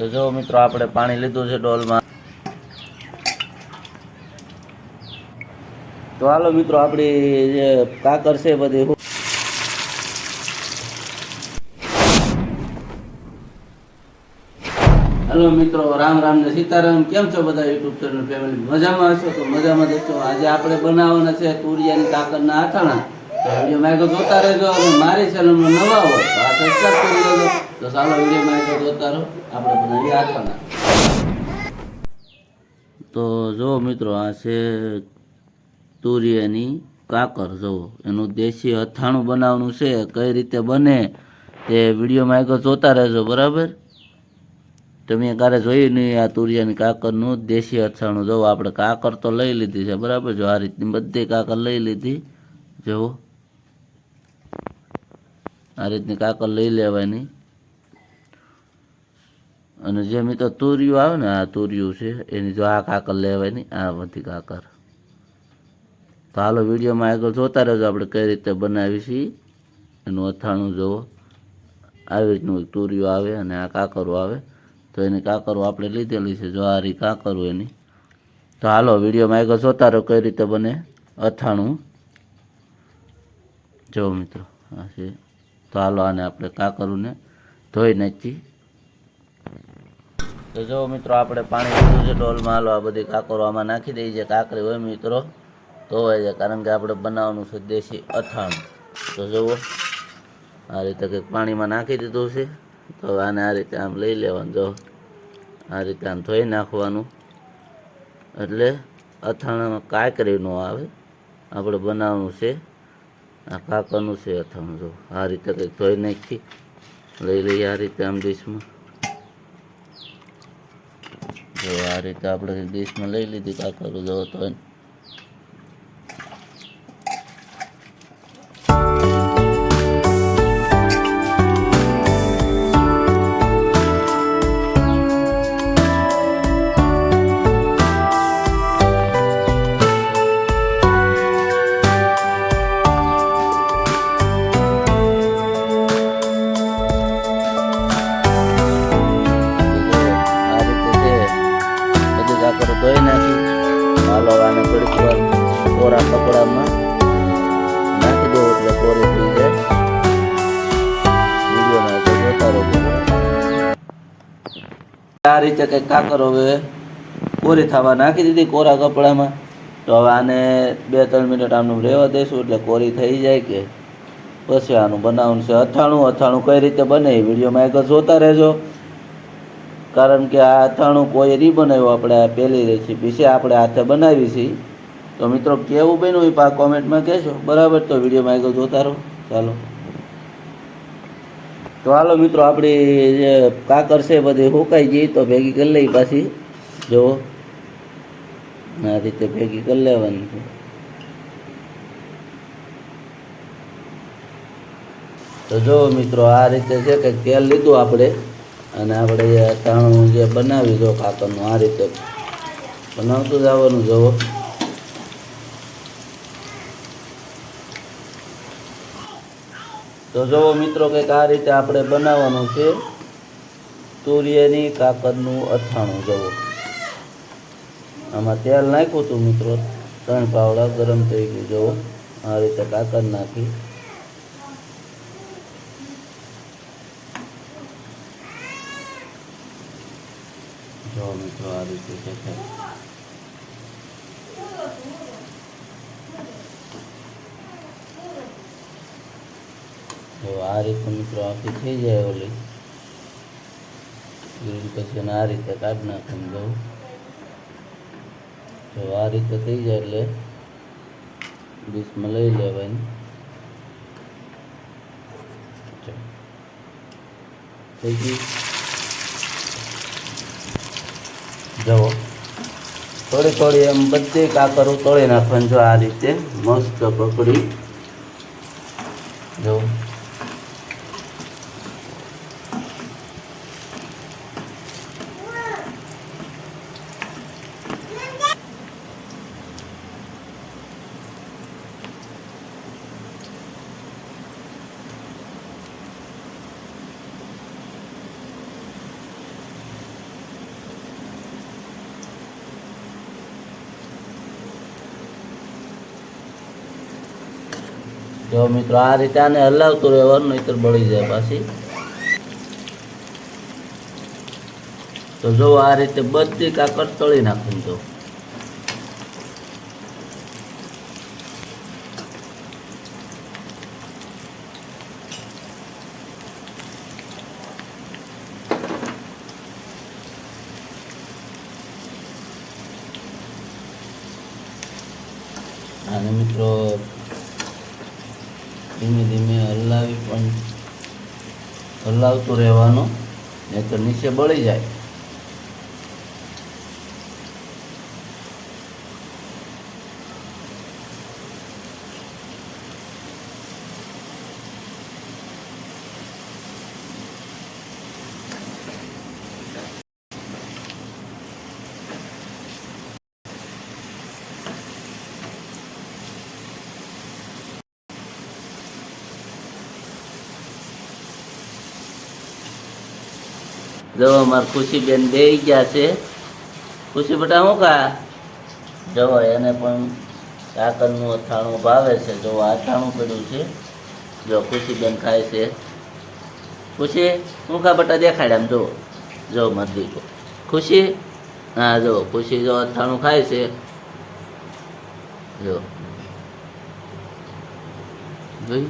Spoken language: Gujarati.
તો જો મિત્રો આપણે પાણી લીધું છે ડોલમાં. તો હાલો મિત્રો આપણી જે કાકર છે બધી હેલો મિત્રો, રામ રામ ને સીતારામ. કેમ છો બધા યુટ્યુબ ચેનલ ફેમિલી? મજામાં હશો તો મજામાં દોસ્તો. આજે આપણે બનાવવાના છે તુરિયાની કાકરના આથાણા. તો વિડીયો માં જોતા રહેજો. અને મારી ચેનલમાં નવા હોય તો આ સબસ્ક્રાઇબ કરી દેજો. તો ચાલો વિડીયો માં જોતા રહો, આપણે બનાવીએ આથાણા. તો જો મિત્રો આ છે તુરિયાની કાકર. જુઓ એનું દેશી અથાણું બનાવવાનું છે. કઈ રીતે બને તે વિડીયોમાં આગળ જોતા રહેજો, બરાબર? તમે ક્યારે જોયું નહીં આ તુરિયાની કાકરનું દેશી અથાણું. જુઓ આપણે કાકર તો લઈ લીધી છે, બરાબર? જો આ રીતની બધી કાકર લઈ લીધી. જુઓ આ રીતની કાકર લઈ લેવાની. અને જે મિત્રો તુરિયું આવે ને, આ તુરિયું છે એની જો આ કાકર લેવાની, આ બધી કાકર. તો હાલો વિડીયોમાં આગળ જોતા રહેજો, આપણે કઈ રીતે બનાવી છીએ એનું અથાણું. જુઓ આવી રીતનું તુરિયું આવે અને આ કાકરો આવે. તો એની કાકરો આપણે લીધેલી છે, જો આ રી કાકરો એની. તો હાલો વિડીયોમાં આગળ જોતા રહો કઈ રીતે બને અથાણું. જો મિત્રો આ છે. તો હાલો આને આપણે કાકરુંને ધોઈ નાખી. તો જો મિત્રો આપણે પાણી લીધું છે ડોલમાં. હાલો આ બધી કાકરો આમાં નાખી દઈએ. જે કાકરી હોય મિત્રો ધોવાઈ જાય, કારણ કે આપણે બનાવવાનું છે દેશી અથાણું. તો જુઓ આ રીતે કંઈક પાણીમાં નાખી દીધું છે. તો આને આ રીતે આમ લઈ લેવાનું. જો આ રીતે આમ ધોઈ નાખવાનું, એટલે અથાણામાં કાકરી ન આવે. આપણે બનાવવાનું છે આ કાકરનું છે અથાણું. જો આ રીતે કંઈક ધોઈ નાખી લઈ લઈએ આ રીતે આમ ડીશમાં. જો આ રીતે આપણે ડીશમાં લઈ લીધી કાકર. જો તો ધોઈ નાખી. હાલો આને થોડીક વાર કોરા કપડામાં નાખી દેવું એટલે કોરી થઈ જાય. વિડીયોમાં જોતા રહેજો. આ રીતે કંઈક કાકર હવે કોરી થવા નાખી દીધી કોરા કપડામાં. તો હવે આને 2-3 મિનિટ આનું રહેવા દઈશું એટલે કોરી થઈ જાય. કે પછી આનું બનાવવાનું છે અથાણું. અથાણું કઈ રીતે બને એ વિડીયોમાં આગળ જોતા રહેજો, કારણ કે આ અથાણું કોઈ નહીં બનાવ્યું. આપણે આ પહેલી રેસીપી છે, આપણે હાથે બનાવી છે. તો મિત્રો કેવું બન્યું એ પા કોમેન્ટમાં કહેશો, બરાબર? તો વિડીયોમાં આગળ જોતા રહો. ચાલો તો હાલો મિત્રો આપણી જે કાકર છે બધી સુકાઈ ગઈ. તો ભેગી કરી લઈ પાછી. જો આ રીતે ભેગી કરી લેવાની છે. તો જો મિત્રો આ રીતે છે કે તેલ લીધું આપણે, અને આપણે અથાણું જે બનાવી દો કાકરનું આ રીતે બનાવતું જવાનું. જુઓ તો જુઓ મિત્રો કંઈક આ રીતે આપણે બનાવવાનું છે તુરિયાની કાકરનું અથાણું. જુઓ આમાં તેલ નાખ્યું હતું મિત્રો, 3 પાવડા ગરમ થઈ ગયું. જુઓ આ રીતે કાકર નાખી. જો મિત્રો આ રીતે છે. જો આ રીતે મિત્રો આખી થઈ જાય ઓલી ગ્રીન, પછી આ રીતે કાઢી નાખવાનું. જવું જો આ રીતે થઈ જાય એટલે ડીશમાં લઈ લેવાની. થઈ ગઈ. જુઓ થોડી થોડી એમ બધી કાકરો તળી નાખવાની. જો આ રીતે મસ્ત પકડી. જો જો મિત્રો આ રીતે આને હલાવતું રહેવાનું, નહીતર બળી જાય પાછી. તો જો આ રીતે બધી કાકર તળી નાખું. તો આને મિત્રો ધીમે ધીમે હલાવતું રહેવાનું, નહીં તો નીચે બળી જાય. જો અમાર ખુશીબેન બેહી ગયા છે. ખુશી બેટા શું કા? જો એને પણ કાકરનું અથાણું ભાવે છે. જો અથાણું પડ્યું છે, જો ખુશીબેન ખાય છે. ખુશી શું કા બેટા? દેખાડ આમ જો, જો મત ખુશી. હા જો ખુશી જો અથાણું ખાય છે. જો જોઈ